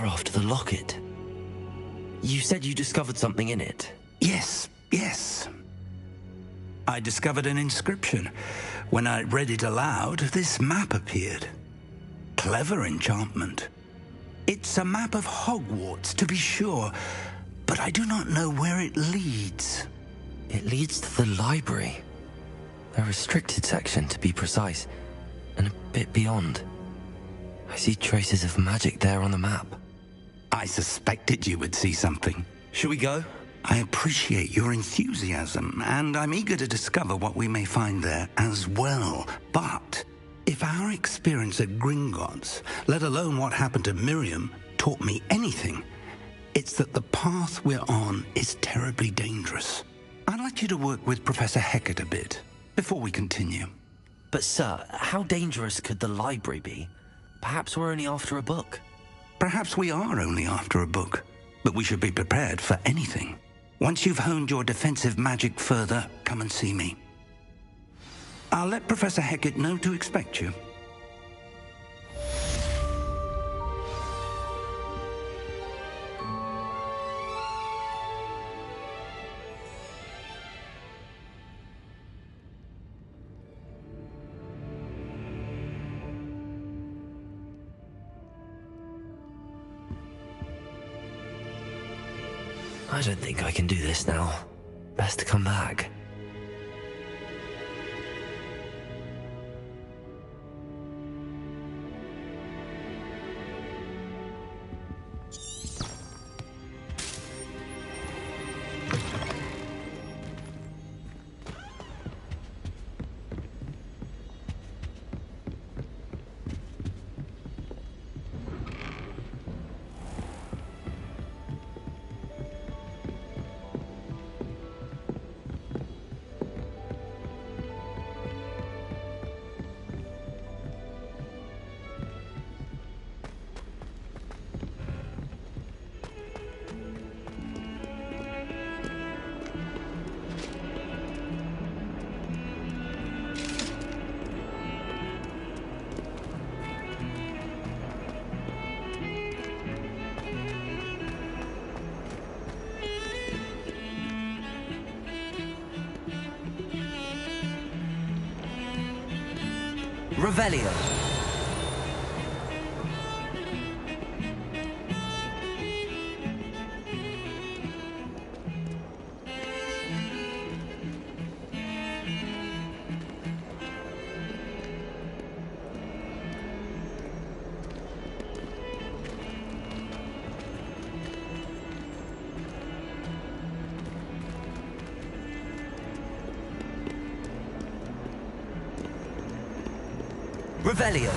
are after the locket. You said you discovered something in it. Yes. I discovered an inscription. When I read it aloud, this map appeared. Clever enchantment. It's a map of Hogwarts, to be sure, but I do not know where it leads. It leads to the library. A restricted section, to be precise, and a bit beyond. I see traces of magic there on the map. I suspected you would see something. Shall we go? I appreciate your enthusiasm, and I'm eager to discover what we may find there as well. But if our experience at Gringotts, let alone what happened to Miriam, taught me anything, it's that the path we're on is terribly dangerous. I'd like you to work with Professor Hecat a bit before we continue. But sir, how dangerous could the library be? Perhaps we're only after a book. Perhaps we are only after a book, but we should be prepared for anything. Once you've honed your defensive magic further, come and see me. I'll let Professor Hecat know to expect you. I don't think I can do this now. Best to come back. Revelio. Revelio.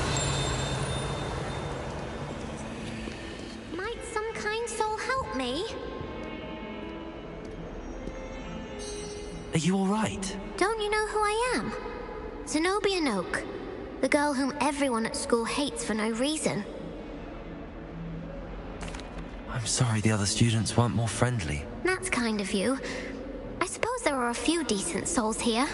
Might some kind soul help me? Are you all right? Don't you know who I am? Zenobia Noak, the girl whom everyone at school hates for no reason. I'm sorry the other students weren't more friendly. That's kind of you. I suppose there are a few decent souls here.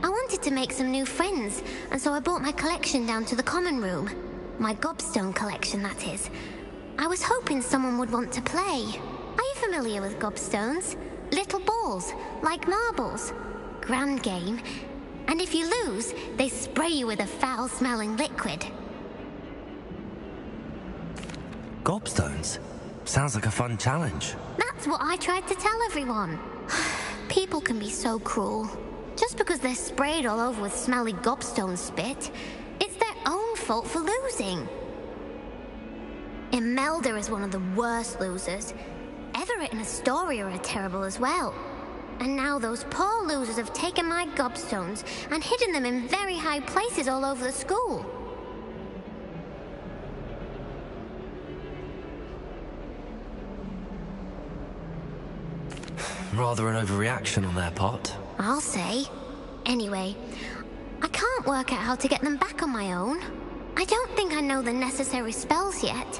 I wanted to make some new friends, and so I brought my collection down to the common room. My gobstone collection, that is. I was hoping someone would want to play. Are you familiar with gobstones? Little balls, like marbles. Grand game. And if you lose, they spray you with a foul-smelling liquid. Gobstones? Sounds like a fun challenge. That's what I tried to tell everyone. People can be so cruel. Just because they're sprayed all over with smelly gobstone spit, it's their own fault for losing. Imelda is one of the worst losers. Everett and Astoria are terrible as well. And now those poor losers have taken my gobstones and hidden them in very high places all over the school. Rather an overreaction on their part. I'll say. Anyway, I can't work out how to get them back on my own. I don't think I know the necessary spells yet.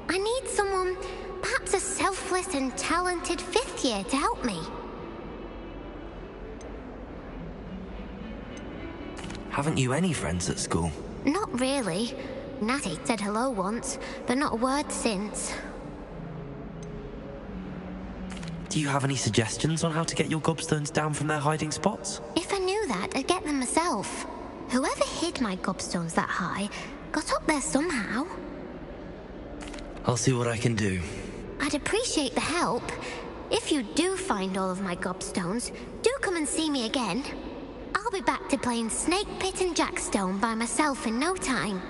I need someone, perhaps a selfless and talented fifth year to help me. Haven't you any friends at school? Not really. Natty said hello once, but not a word since. Do you have any suggestions on how to get your gobstones down from their hiding spots? If I knew that, I'd get them myself. Whoever hid my gobstones that high got up there somehow. I'll see what I can do. I'd appreciate the help. If you do find all of my gobstones, do come and see me again. I'll be back to playing Snake Pit and Jackstone by myself in no time.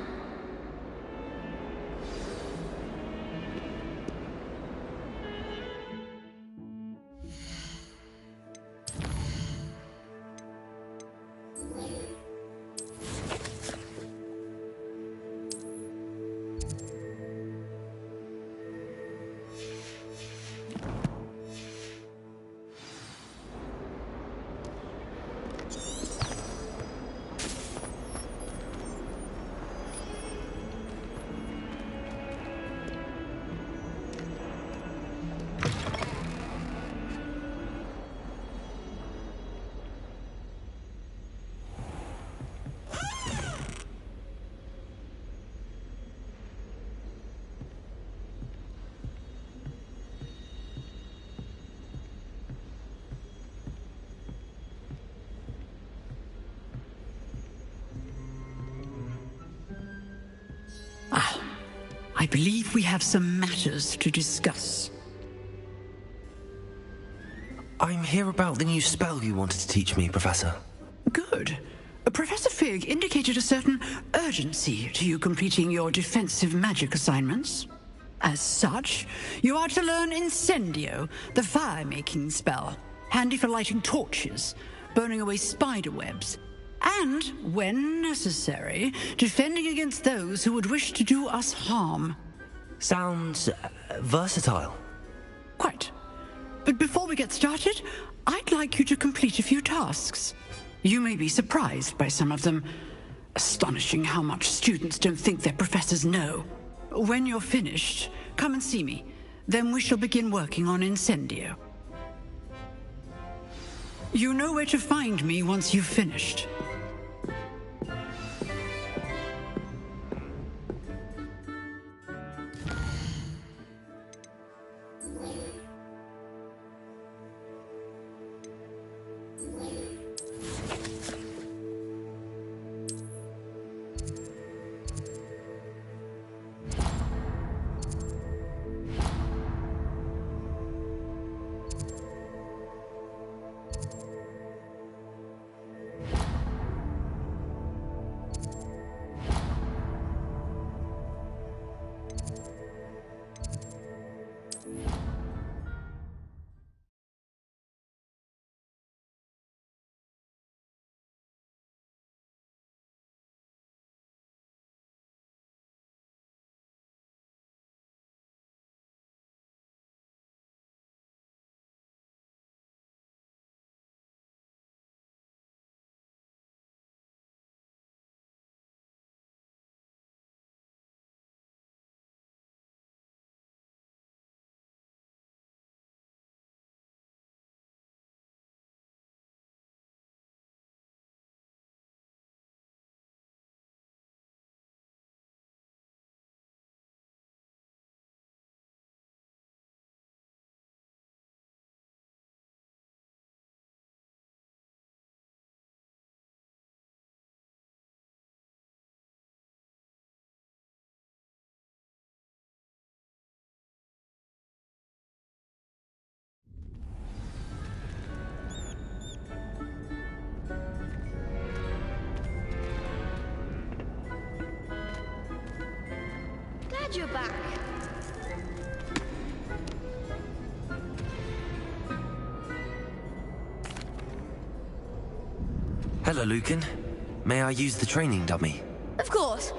I believe we have some matters to discuss. I'm here about the new spell you wanted to teach me, Professor. Good. Professor Fig indicated a certain urgency to you completing your defensive magic assignments. As such, you are to learn Incendio, the fire-making spell, handy for lighting torches, burning away spider webs, and, when necessary, defending against those who would wish to do us harm. Sounds versatile. Quite. But before we get started, I'd like you to complete a few tasks. You may be surprised by some of them. Astonishing how much students don't think their professors know. When you're finished, come and see me. Then we shall begin working on Incendio. You know where to find me once you've finished. Glad you're back. Hello, Lucan. May I use the training dummy? Of course.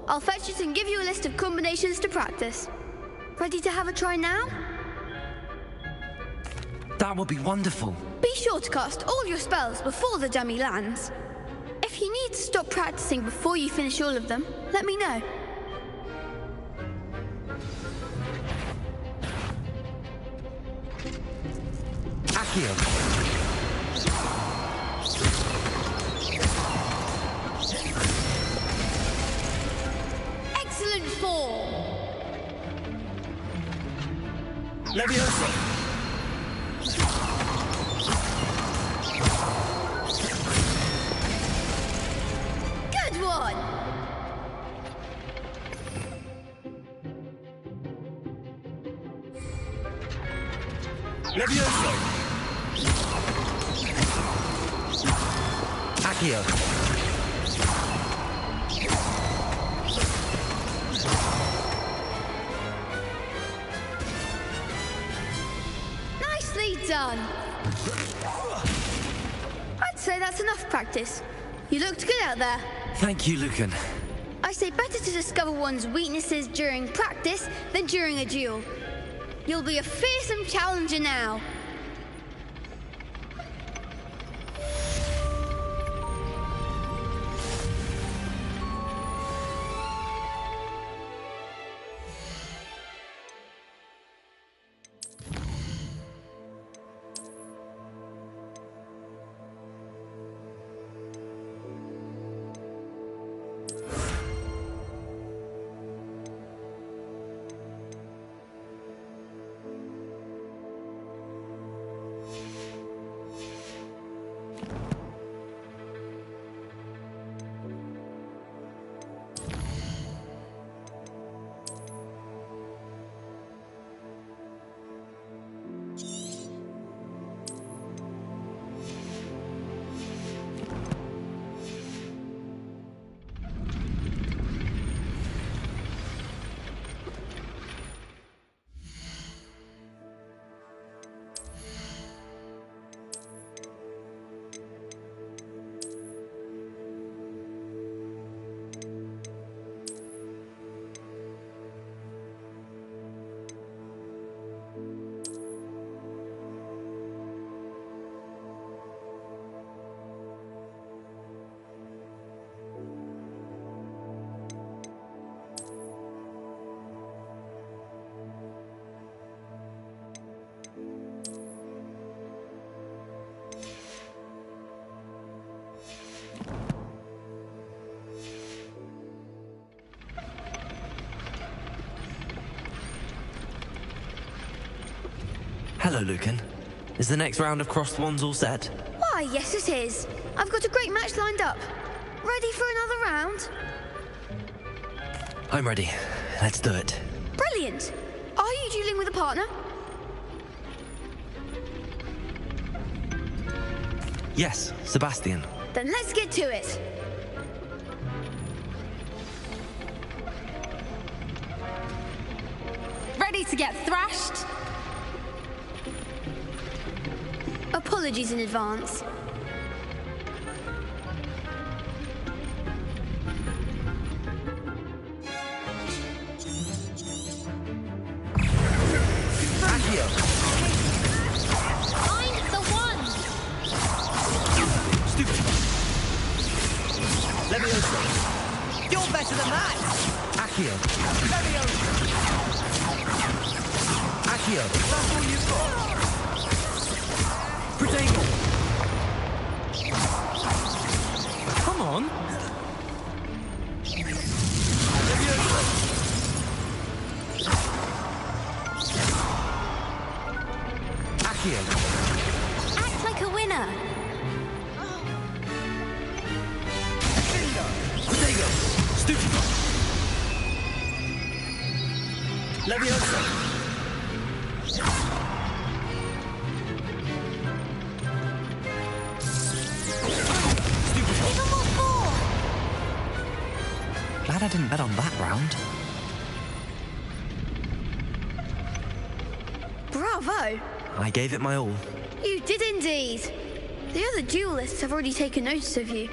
I'll fetch it and give you a list of combinations to practice. Ready to have a try now? That would be wonderful. Be sure to cast all your spells before the dummy lands. If you need to stop practicing before you finish all of them, let me know. Accio. Excellent form! Leviosa. Levioso! Accio! Nicely done. I'd say that's enough practice. You looked good out there. Thank you, Lucan. I say better to discover one's weaknesses during practice than during a duel. You'll be a fearsome challenger now. Hello, Lucan. Is the next round of crossed wands all set? Why, yes it is. I've got a great match lined up. Ready for another round? I'm ready. Let's do it. Brilliant. Are you dueling with a partner? Yes, Sebastian. Then let's get to it. Ready to get thrashed? Apologies in advance. Accio! Find the one! Stupid! Levioso! You're better than that! Accio! Levioso! Accio! That's all you've got! Protego! Come on! Levioso! Accio! Act like a winner. Protego! Stupid! Levioso! Even more four. Glad I didn't bet on that round. Bravo! I gave it my all. You did indeed. The other duelists have already taken notice of you.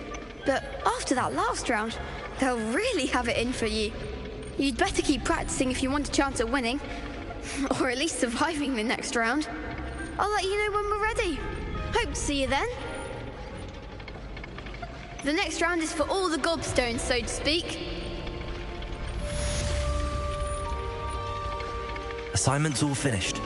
But after that last round, they'll really have it in for you. You'd better keep practicing if you want a chance at winning. Or at least surviving the next round. I'll let you know when we're ready. Hope to see you then. The next round is for all the gobstones, so to speak. Assignment's all finished.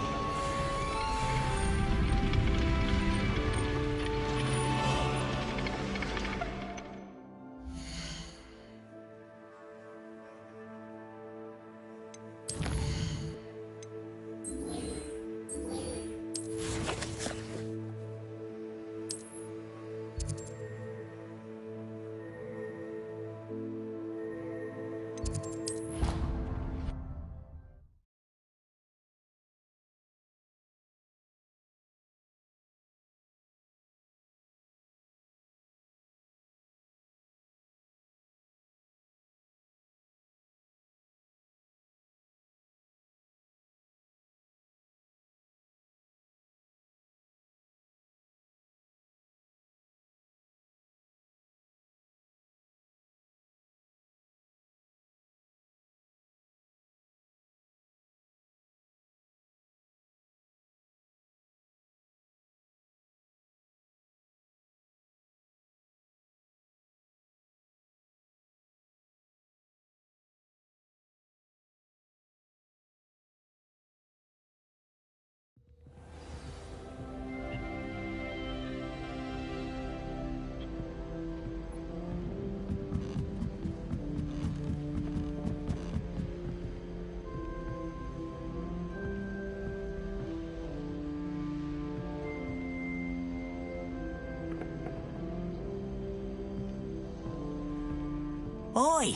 Oi,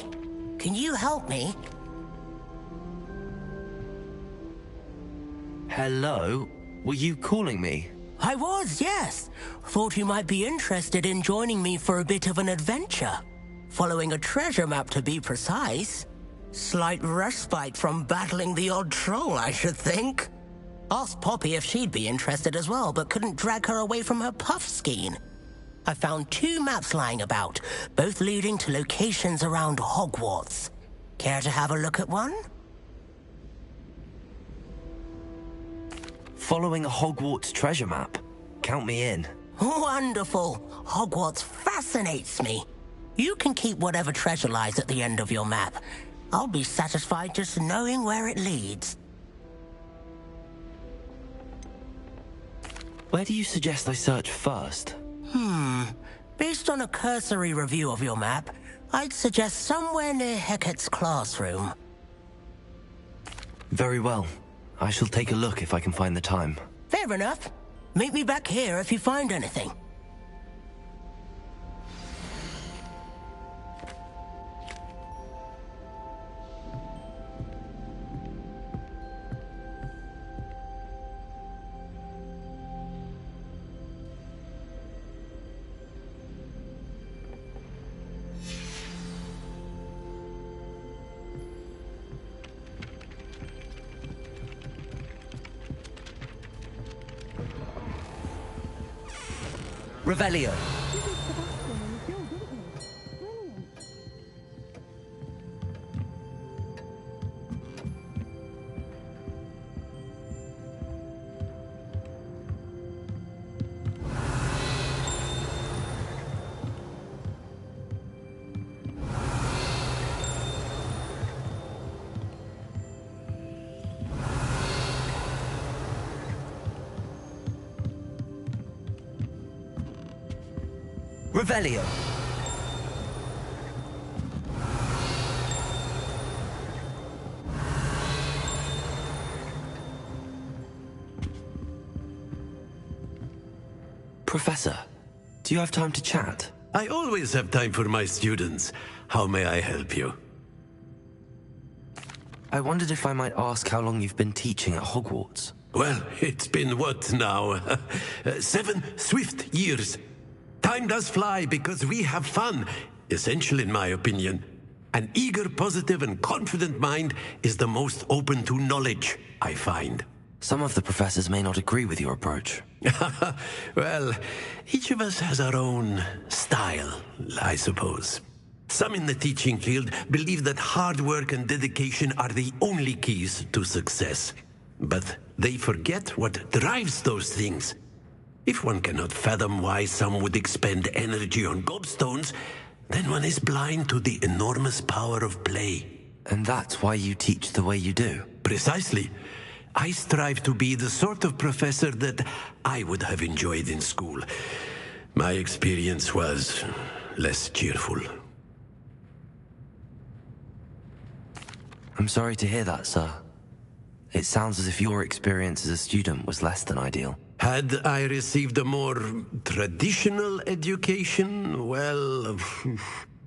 can you help me? Hello? Were you calling me? I was, yes. Thought you might be interested in joining me for a bit of an adventure. Following a treasure map, to be precise. Slight respite from battling the odd troll, I should think. Asked Poppy if she'd be interested as well, but couldn't drag her away from her puff skein. I found 2 maps lying about, both leading to locations around Hogwarts. Care to have a look at one? Following a Hogwarts treasure map? Count me in. Wonderful. Hogwarts fascinates me. You can keep whatever treasure lies at the end of your map. I'll be satisfied just knowing where it leads. Where do you suggest I search first? Based on a cursory review of your map, I'd suggest somewhere near Hecate's classroom. Very well. I shall take a look if I can find the time. Fair enough. Meet me back here if you find anything. Revelio. Revelio. Professor, do you have time to chat? I always have time for my students. How may I help you? I wondered if I might ask how long you've been teaching at Hogwarts. Well, it's been what now? 7 swift years. Time does fly because we have fun. Essential in my opinion. An eager, positive, and confident mind is the most open to knowledge, I find. Some of the professors may not agree with your approach. Well, each of us has our own style, I suppose. Some in the teaching field believe that hard work and dedication are the only keys to success. But they forget what drives those things. If one cannot fathom why some would expend energy on gobstones, then one is blind to the enormous power of play. And that's why you teach the way you do? Precisely. I strive to be the sort of professor that I would have enjoyed in school. My experience was less cheerful. I'm sorry to hear that, sir. It sounds as if your experience as a student was less than ideal. Had I received a more traditional education, well,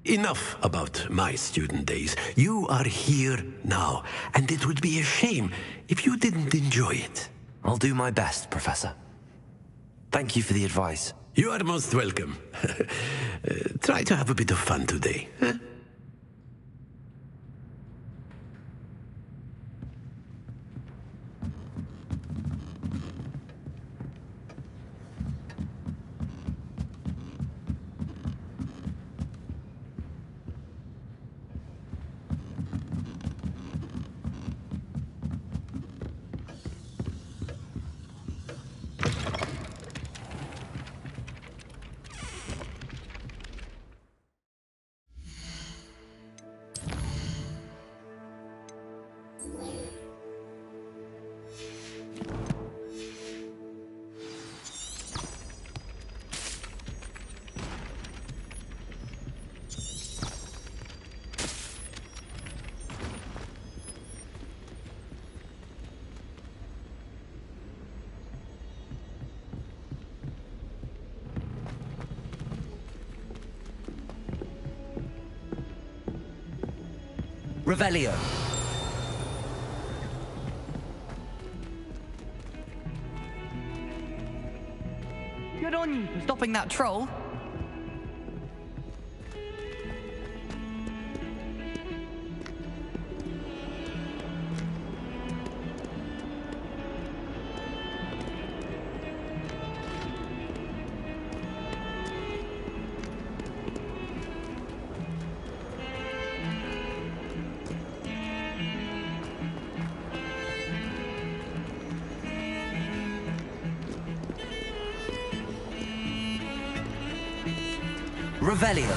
enough about my student days. You are here now, and it would be a shame if you didn't enjoy it. I'll do my best, Professor. Thank you for the advice. You are most welcome. Try to have a bit of fun today, huh? Revelio. Good on you for stopping that troll. Revelio.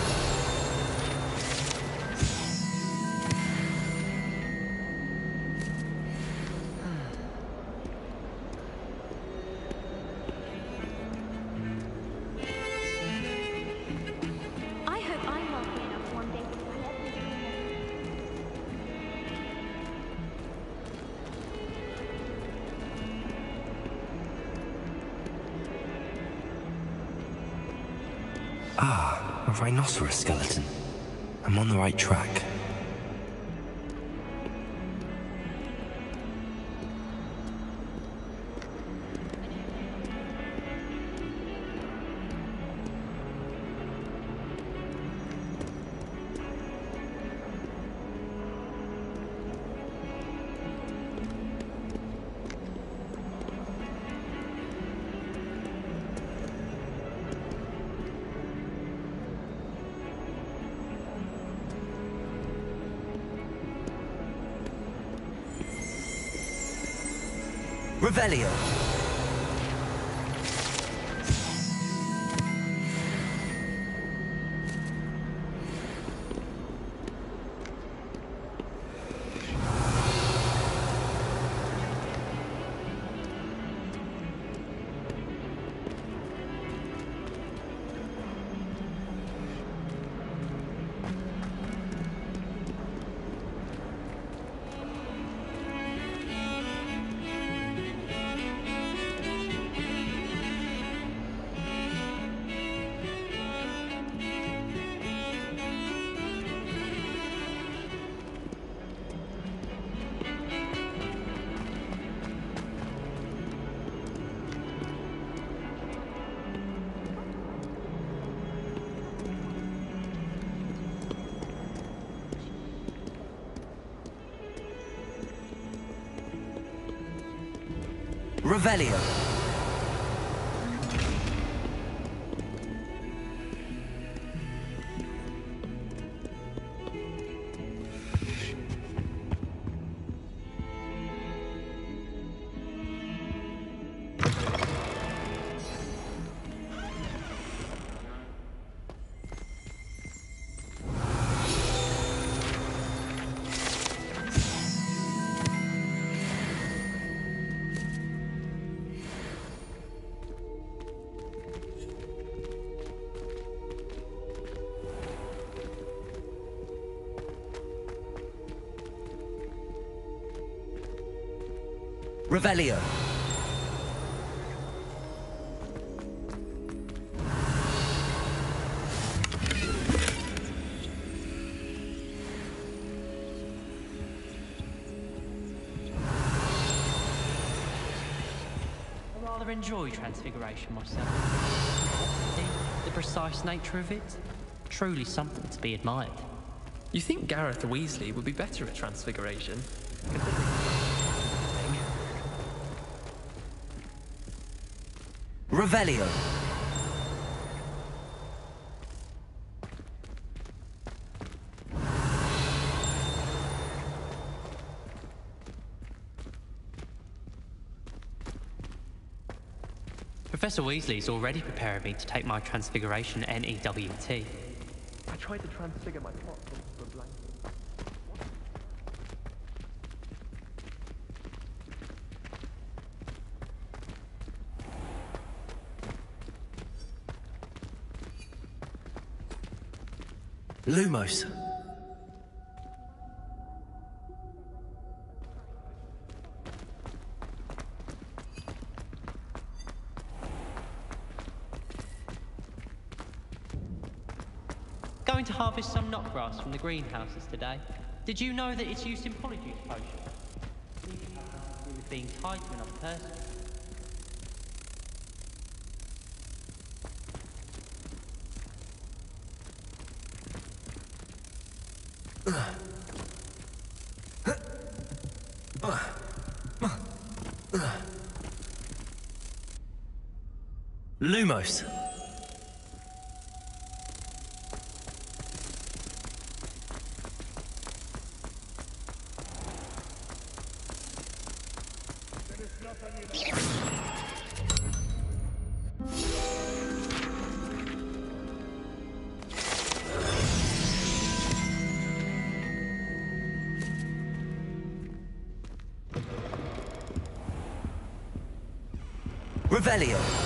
I hope I'm wealthy enough one day to find everything. Ah, a rhinoceros skeleton. I'm on the right track. Revelio. Revelio. Revelio. I rather enjoy Transfiguration myself. The precise nature of it, truly something to be admired. You think Gareth Weasley would be better at Transfiguration? Revelio. Professor Weasley's already preparing me to take my Transfiguration NEWT. I tried to transfigure my plot into a blanket. Lumos. Going to harvest some knotgrass from the greenhouses today. Did you know that it's used in polyjuice potions? I believe it has nothing to do with being tied to another person. Lumos. Revelio.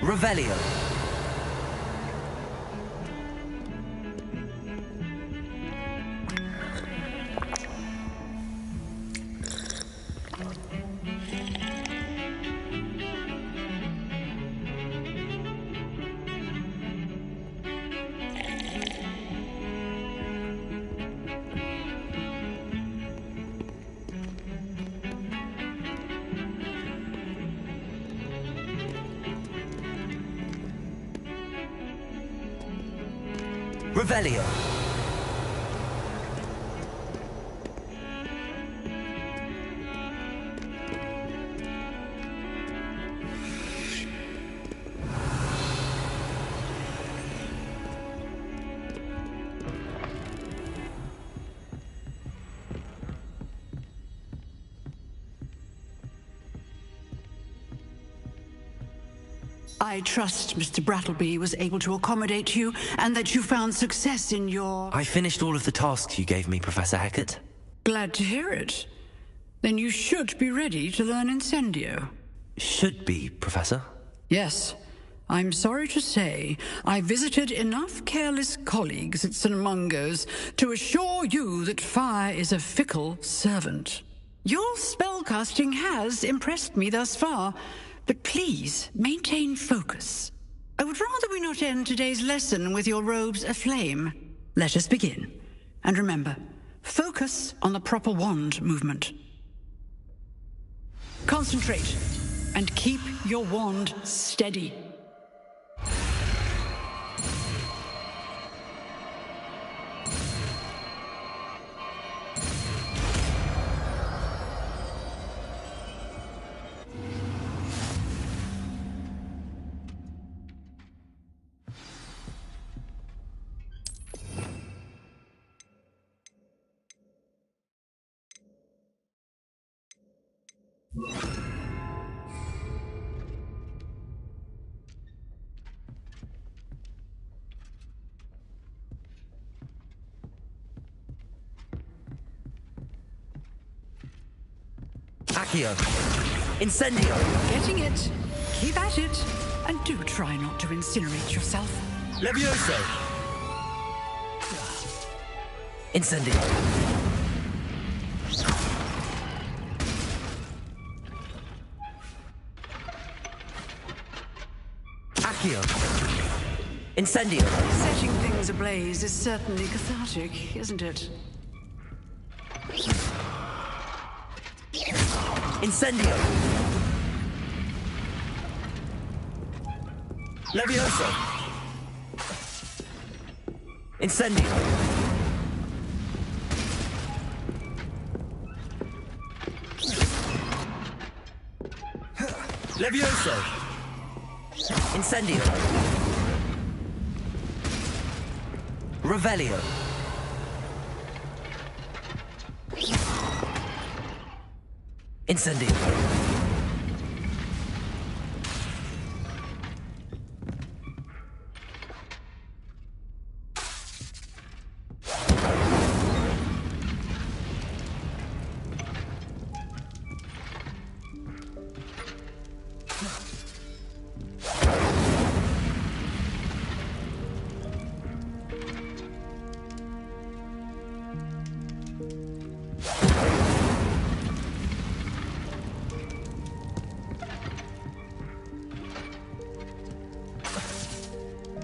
Revelio. Revelio. I trust Mr. Brattleby was able to accommodate you, and that you found success in your... I finished all of the tasks you gave me, Professor Hackett. Glad to hear it. Then you should be ready to learn Incendio. Should be, Professor? Yes. I'm sorry to say, I visited enough careless colleagues at St. Mungo's to assure you that fire is a fickle servant. Your spellcasting has impressed me thus far, but please maintain focus. I would rather we not end today's lesson with your robes aflame. Let us begin. And remember, focus on the proper wand movement. Concentrate, and keep your wand steady. Accio. Incendio. Getting it. Keep at it. And do try not to incinerate yourself. Levioso. Incendio. Accio. Incendio. Setting things ablaze is certainly cathartic, isn't it? Incendio. Levioso. Incendio. Levioso. Incendio. Revelio. Incendio.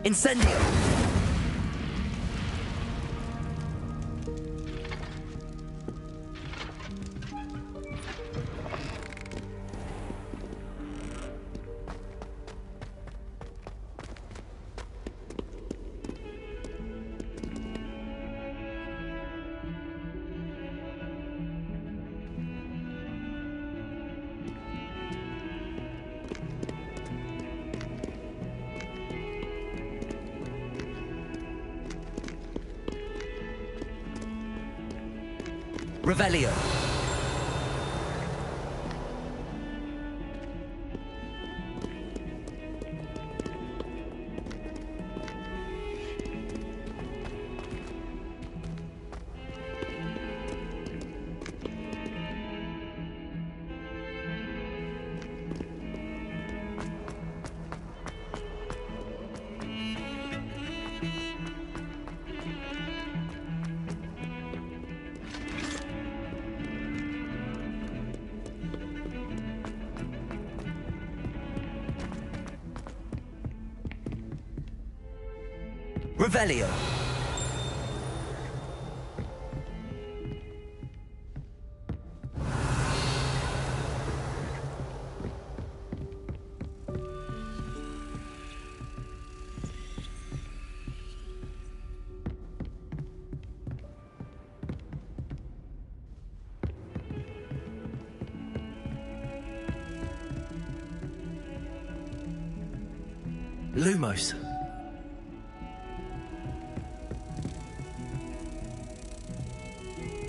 Incendio! Revelio. Revelio. Lumos.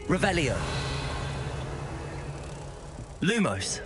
Revelio. Lumos.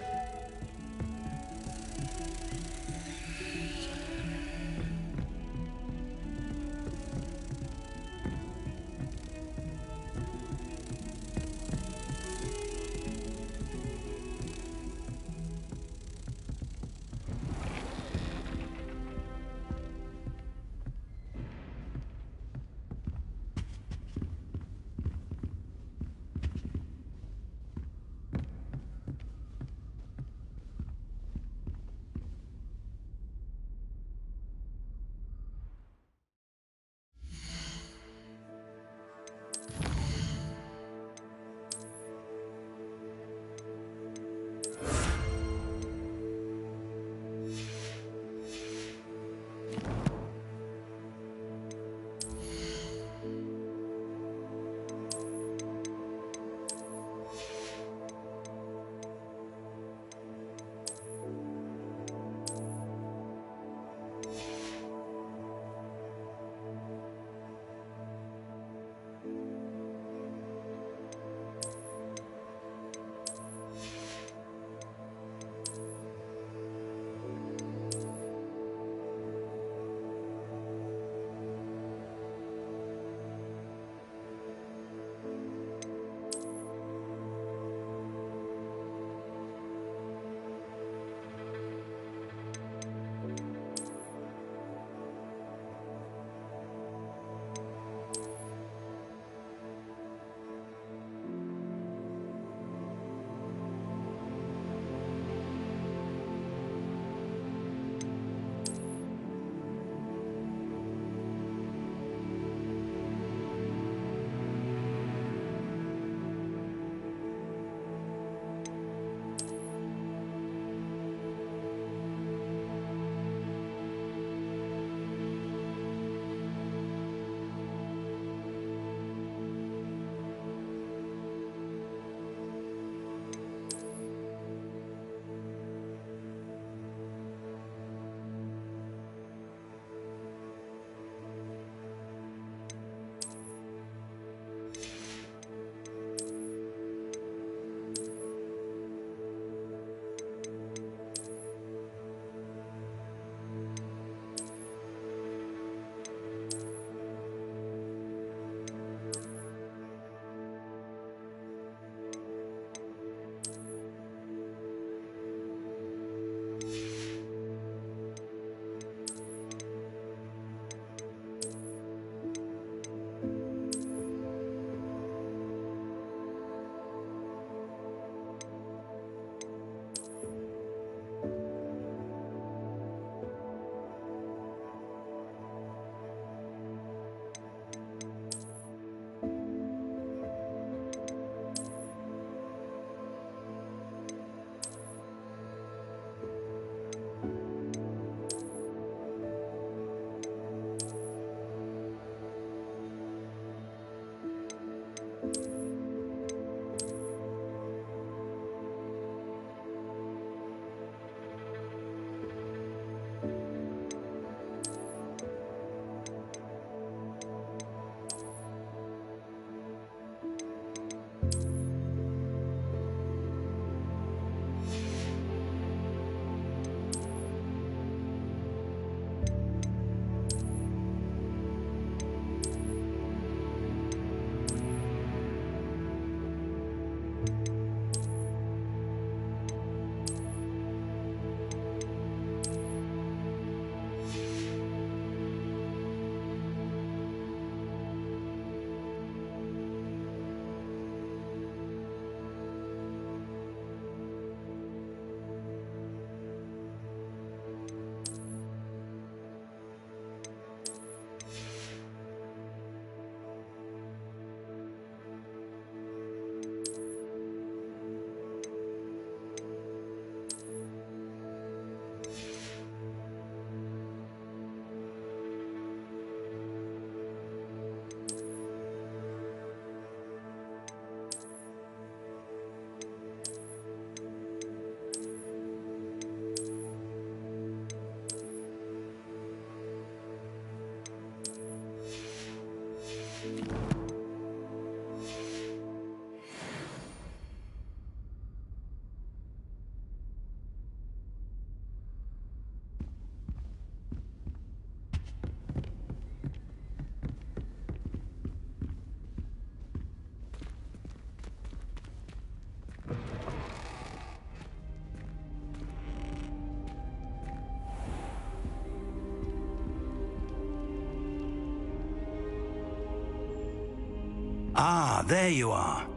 Ah, there you are.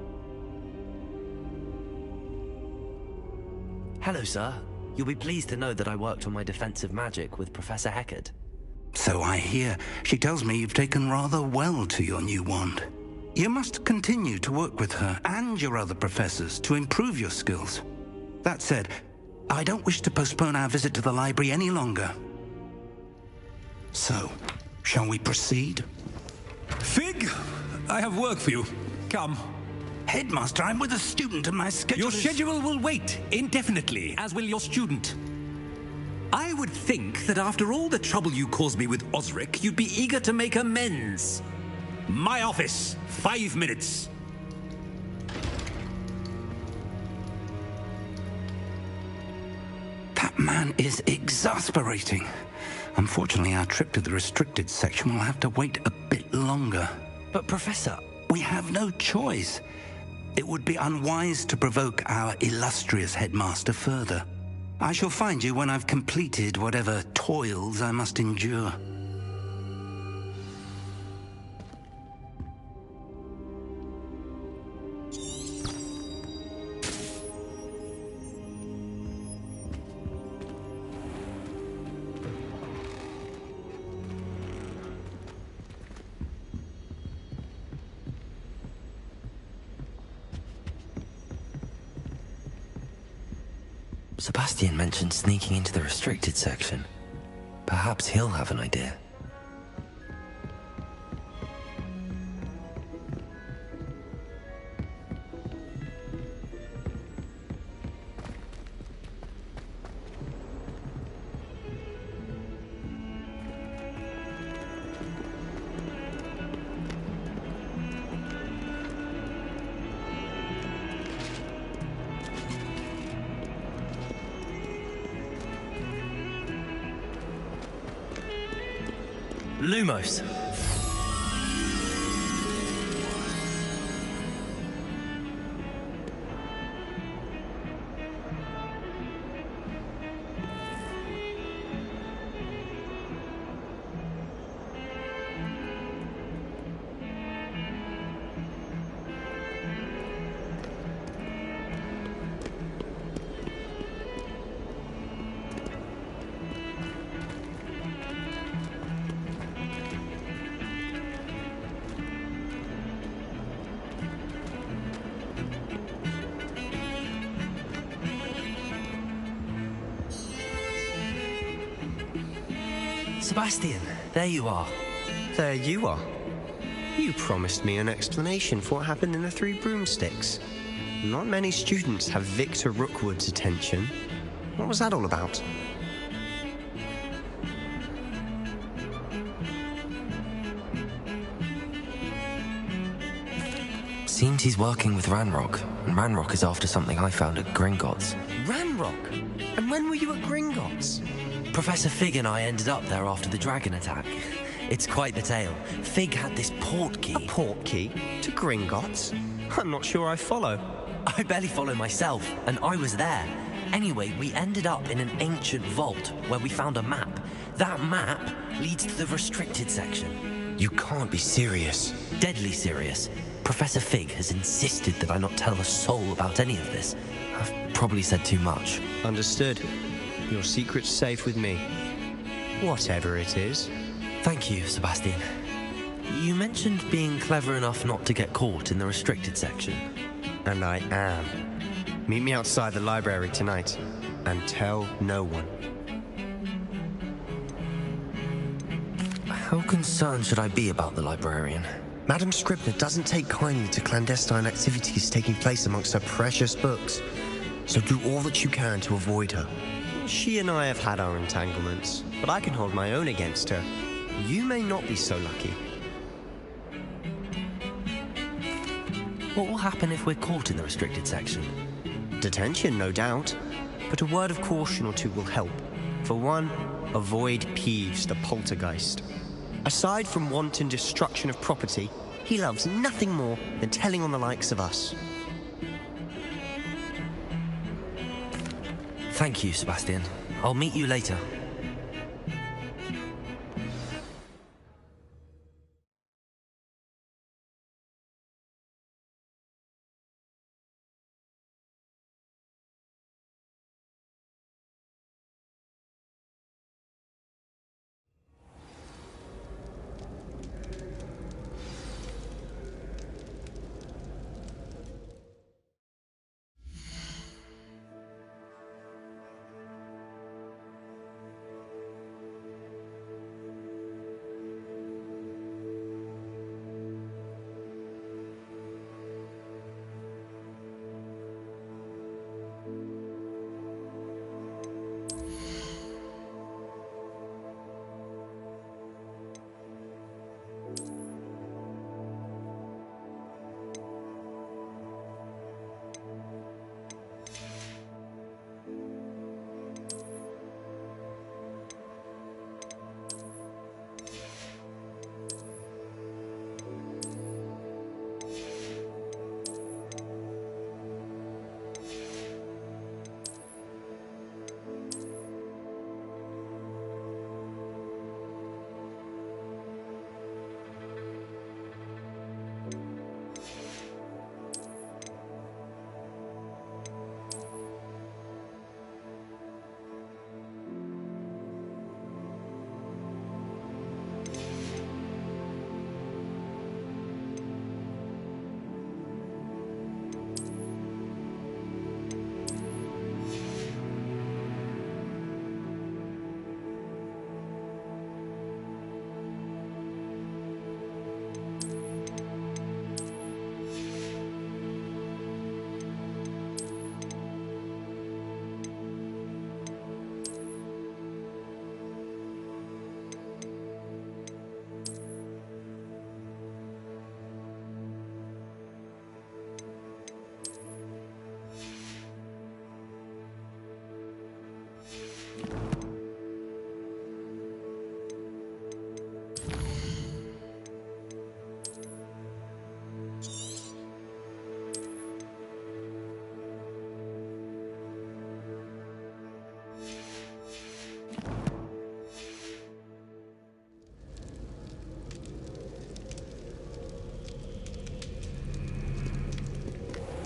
Hello, sir. You'll be pleased to know that I worked on my defensive magic with Professor Heckard. So I hear. She tells me you've taken rather well to your new wand. You must continue to work with her and your other professors to improve your skills. That said, I don't wish to postpone our visit to the library any longer. So, shall we proceed? Fig, I have work for you. Come. Headmaster, I'm with a student and my schedule Your schedule will wait indefinitely, as will your student. I would think that after all the trouble you caused me with Osric, you'd be eager to make amends. My office, 5 minutes. That man is exasperating. Unfortunately, our trip to the restricted section will have to wait a bit longer. But, Professor... We have no choice. It would be unwise to provoke our illustrious headmaster further. I shall find you when I've completed whatever toils I must endure. Sebastian mentioned sneaking into the restricted section. Perhaps he'll have an idea. Lumos. Sebastian, there you are. There you are. You promised me an explanation for what happened in the Three Broomsticks. Not many students have Victor Rookwood's attention. What was that all about? Seems he's working with Ranrock, and Ranrock is after something I found at Gringotts. Ranrock? And when were you at Gringotts? Professor Fig and I ended up there after the dragon attack. It's quite the tale. Fig had this portkey. A portkey? To Gringotts? I'm not sure I follow. I barely follow myself, and I was there. Anyway, we ended up in an ancient vault where we found a map. That map leads to the restricted section. You can't be serious. Deadly serious. Professor Fig has insisted that I not tell a soul about any of this. I've probably said too much. Understood. Your secret's safe with me. Whatever it is. Thank you, Sebastian. You mentioned being clever enough not to get caught in the restricted section. And I am. Meet me outside the library tonight, and tell no one. How concerned should I be about the librarian? Madam Scribner doesn't take kindly to clandestine activities taking place amongst her precious books, so do all that you can to avoid her. She and I have had our entanglements, but I can hold my own against her. You may not be so lucky. What will happen if we're caught in the restricted section? Detention, no doubt, but a word of caution or two will help. For one, avoid Peeves, the poltergeist. Aside from wanton destruction of property, he loves nothing more than telling on the likes of us. Thank you, Sebastian. I'll meet you later.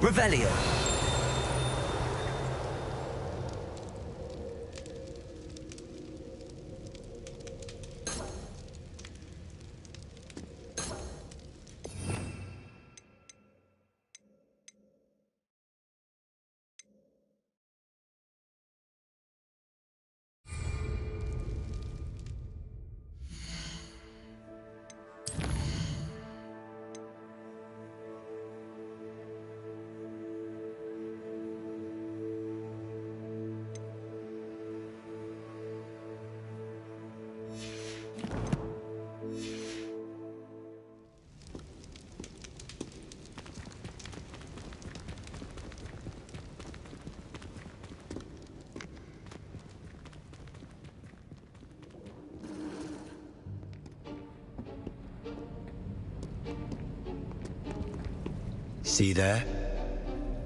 Revelio. See there?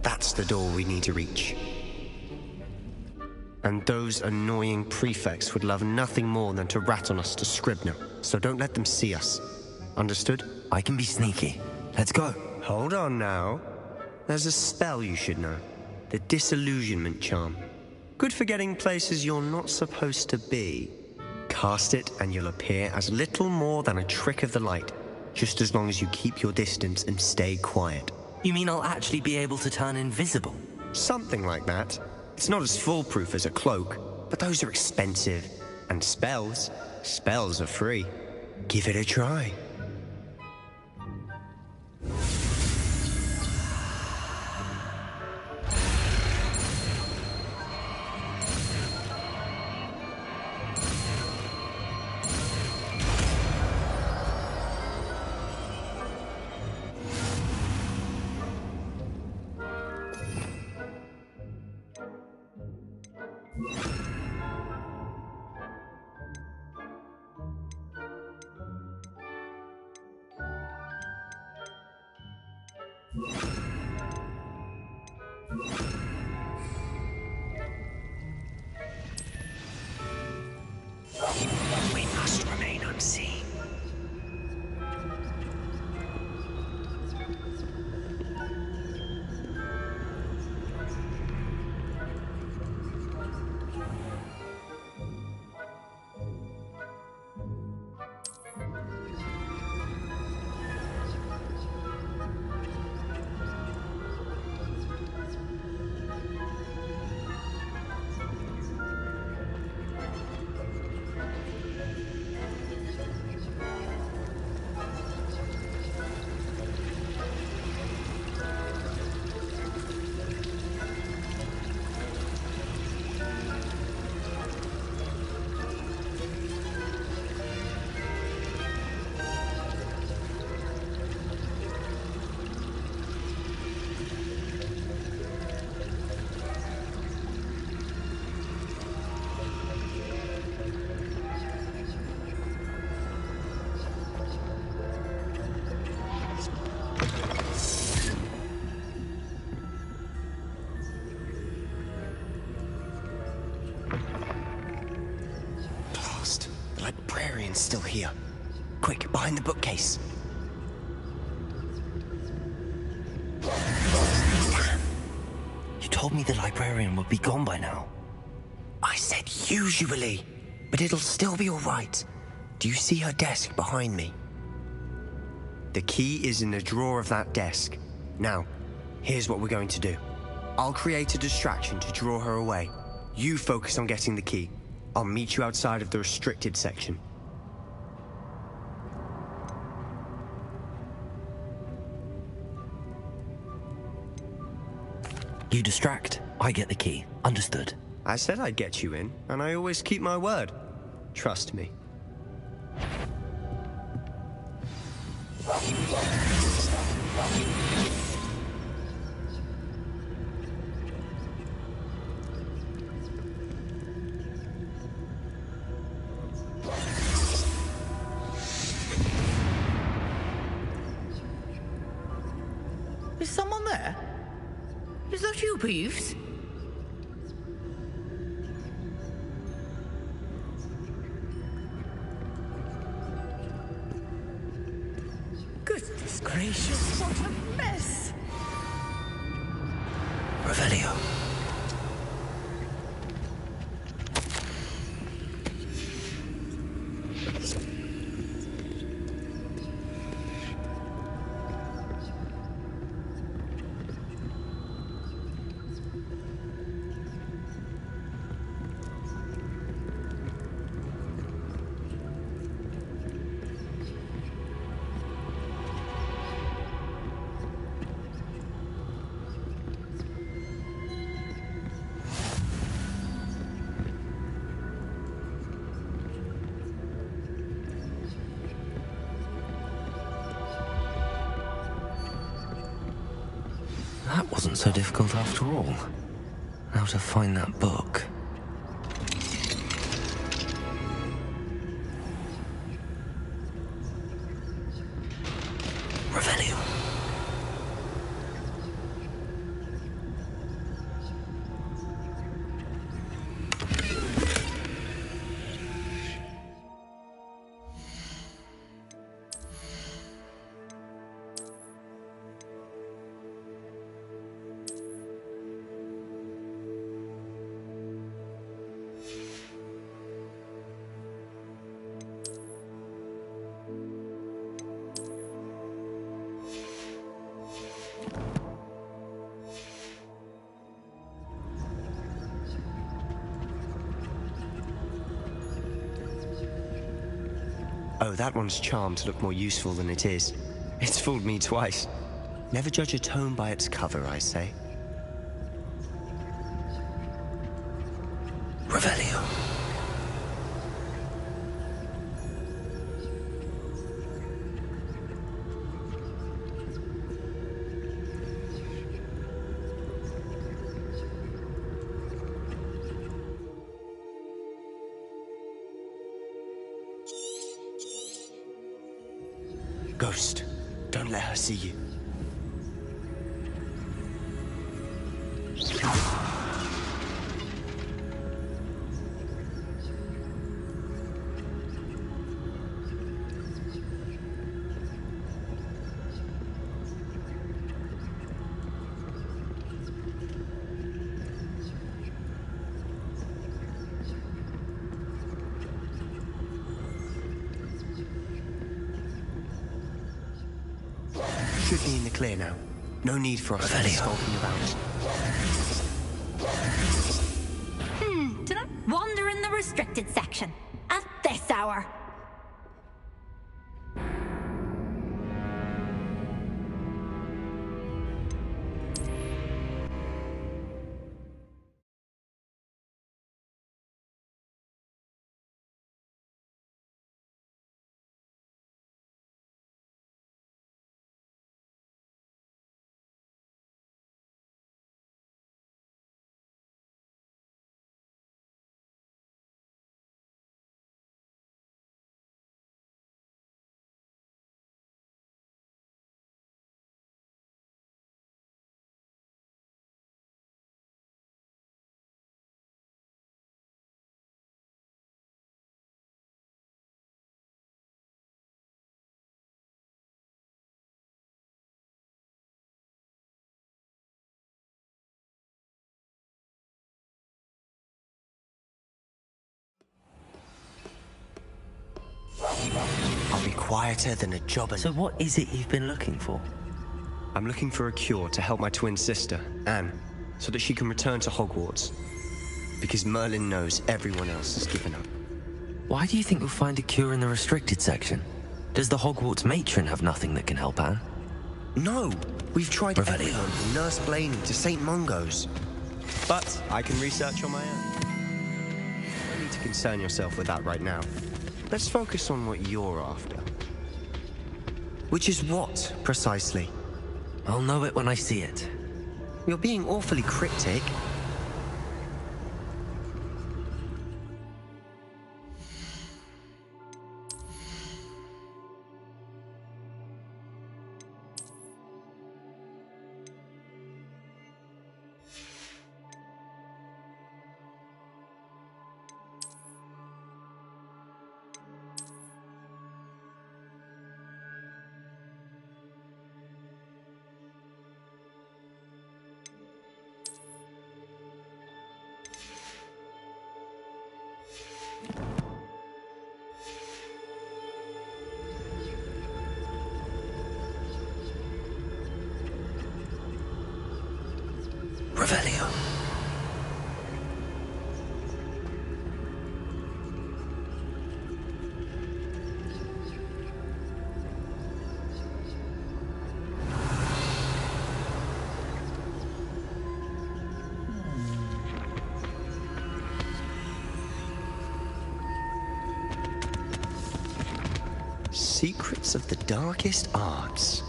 That's the door we need to reach. And those annoying prefects would love nothing more than to rat on us to Scribner, so don't let them see us. Understood? I can be sneaky. Let's go. Hold on now. There's a spell you should know. The Disillusionment Charm. Good for getting places you're not supposed to be. Cast it and you'll appear as little more than a trick of the light, just as long as you keep your distance and stay quiet. You mean I'll actually be able to turn invisible? Something like that. It's not as foolproof as a cloak, but those are expensive. And spells are free. Give it a try. We must remain unseen. Still here. Quick, behind the bookcase. Damn. You told me the librarian would be gone by now. I said usually, but it'll still be all right. Do you see her desk behind me? The key is in the drawer of that desk. Now, here's what we're going to do. I'll create a distraction to draw her away. You focus on getting the key. I'll meet you outside of the restricted section. You distract, I get the key. Understood. I said I'd get you in, and I always keep my word. Trust me. Is someone there? Is that you, Peeves? Goodness gracious, what a mess! Revelio. That wasn't so difficult after all. How to find that book. Revelio. Oh, that one's charmed to look more useful than it is. It's fooled me twice. Never judge a tome by its cover, I say. Revelio. Ghost, don't let her see you. Should be in the clear now. No need for us to be skulking around. Do not wander in the restricted section at this hour. I'll be quieter than a jobber. So what is it you've been looking for? I'm looking for a cure to help my twin sister, Anne, so that she can return to Hogwarts. Because Merlin knows everyone else has given up. Why do you think you'll find a cure in the restricted section? Does the Hogwarts matron have nothing that can help Anne? No! We've tried everyone from Nurse Blaney to St. Mungo's. But I can research on my own. You don't need to concern yourself with that right now. Let's focus on what you're after. Which is what, precisely? I'll know it when I see it. You're being awfully cryptic. Revelio. Secrets of the darkest arts.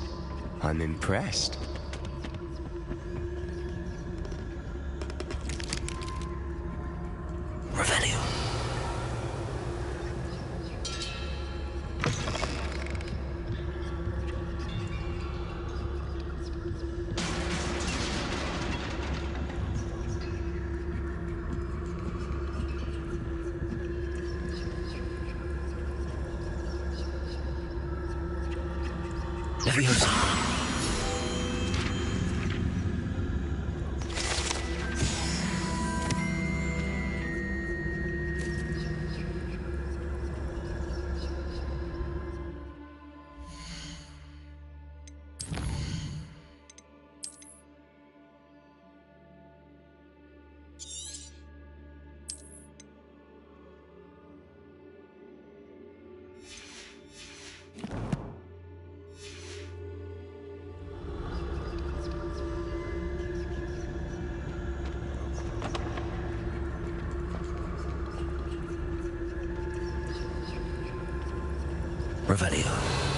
I'm impressed. Revelio. Leviosa. Revelio.